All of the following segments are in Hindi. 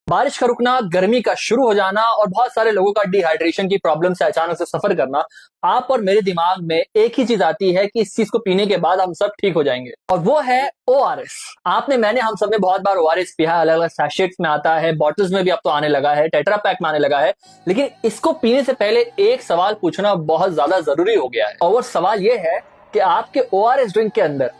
बारिश का रुकना, गर्मी का शुरू हो जाना और बहुत सारे लोगों का डिहाइड्रेशन की प्रॉब्लम से अचानक से सफर करना, आप और मेरे दिमाग में एक ही चीज आती है कि इस चीज को पीने के बाद हम सब ठीक हो जाएंगे, और वो है ओआरएस। हम सब ने बहुत बार ओआरएस पिया है। अलग अलग सैशेट्स में आता है, बॉटल्स में भी अब तो आने लगा है, टेट्रा पैक में आने लगा है। लेकिन इसको पीने से पहले एक सवाल पूछना बहुत ज्यादा जरूरी हो गया है, और वो सवाल ये है कि आपके ओआरएस ड्रिंक के अंदर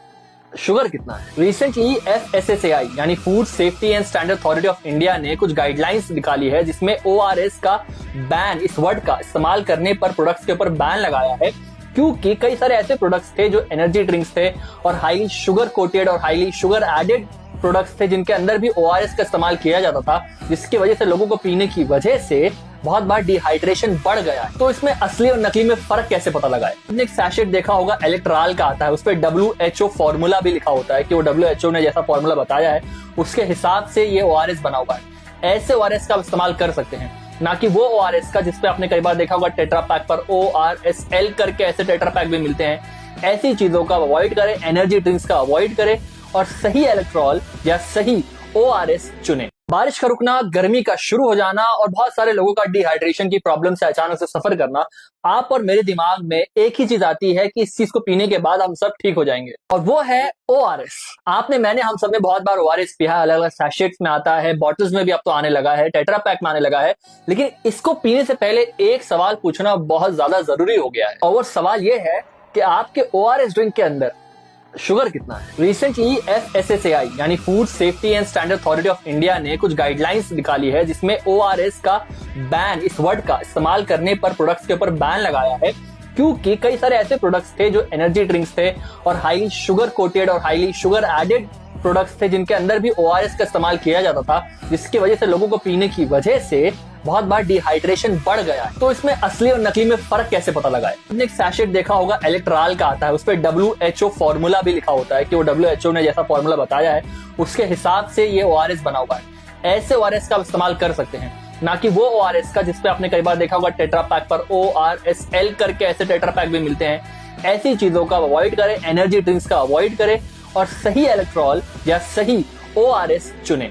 शुगर कितना है। रिसेंटली FSSAI यानी food safety and standard authority of India ने कुछ गाइडलाइंस निकाली है, जिसमें ओआरएस का बैन, इस वर्ड का इस्तेमाल करने पर प्रोडक्ट्स के ऊपर बैन लगाया है, क्योंकि कई सारे ऐसे प्रोडक्ट्स थे जो एनर्जी ड्रिंक्स थे और हाईली शुगर कोटेड और हाईली शुगर एडेड प्रोडक्ट्स थे, जिनके अंदर भी ओआरएस का इस्तेमाल किया जाता था, जिसकी वजह से लोगों को पीने की वजह से बहुत बार डिहाइड्रेशन बढ़ गया है। तो इसमें असली और नकली में फर्क कैसे पता लगाए। आपने एक सैशेट देखा होगा इलेक्ट्रॉल का आता है, उस पर WHO फॉर्मूला भी लिखा होता है कि वो WHO ने जैसा फॉर्मूला बताया है उसके हिसाब से ये ओआरएस बना हुआ है। ऐसे ओआरएस का इस्तेमाल कर सकते हैं, ना कि वो ओआरएस का जिसपे आपने कई बार देखा होगा टेट्रा पैक पर ORSL करके ऐसे टेट्रा पैक भी मिलते हैं। ऐसी चीजों का अवॉइड करें, एनर्जी ड्रिंक्स का अवॉइड करें और सही इलेक्ट्रॉल या सही ओआरएस चुने। बारिश का रुकना, गर्मी का शुरू हो जाना और बहुत सारे लोगों का डिहाइड्रेशन की प्रॉब्लम से अचानक से सफर करना, आप और मेरे दिमाग में एक ही चीज आती है कि इस चीज को पीने के बाद हम सब ठीक हो जाएंगे, और वो है ओआरएस। हम सब ने बहुत बार ओआरएस पिया है। अलग अलग सैशेट्स में आता है, बॉटल्स में भी अब तो आने लगा है, टेट्रा पैक में आने लगा है। लेकिन इसको पीने से पहले एक सवाल पूछना बहुत ज्यादा जरूरी हो गया है, और वो सवाल ये है कि आपके ओआरएस ड्रिंक के अंदर शुगर कितना है। रिसेंटली FSSAI यानी food safety and standard authority of India ने कुछ गाइडलाइंस निकाली है, जिसमें ओआरएस का बैन, इस वर्ड का इस्तेमाल करने पर प्रोडक्ट्स के ऊपर बैन लगाया है, क्योंकि कई सारे ऐसे प्रोडक्ट्स थे जो एनर्जी ड्रिंक्स थे और हाईली शुगर कोटेड और हाईली शुगर एडेड प्रोडक्ट्स थे, जिनके अंदर भी ओआरएस का इस्तेमाल किया जाता था, जिसकी वजह से लोगों को पीने की वजह से बहुत बार डिहाइड्रेशन बढ़ गया है। तो इसमें असली और नकली में फर्क कैसे पता लगाए। आपने एक सैशेट देखा होगा इलेक्ट्रॉल का आता है, उस पर WHO फॉर्मूला भी लिखा होता है कि वो WHO ने जैसा फॉर्मूला बताया है उसके हिसाब से ये ओआरएस बना हुआ है। ऐसे ओआरएस का इस्तेमाल कर सकते हैं, ना कि वो ओआरएस का जिसपे आपने कई बार देखा होगा टेट्रा पैक पर ORSL करके ऐसे टेट्रा पैक भी मिलते हैं। ऐसी चीजों का अवॉइड करें, एनर्जी ड्रिंक्स का अवॉइड करें और सही इलेक्ट्रॉल या सही ओआरएस चुने।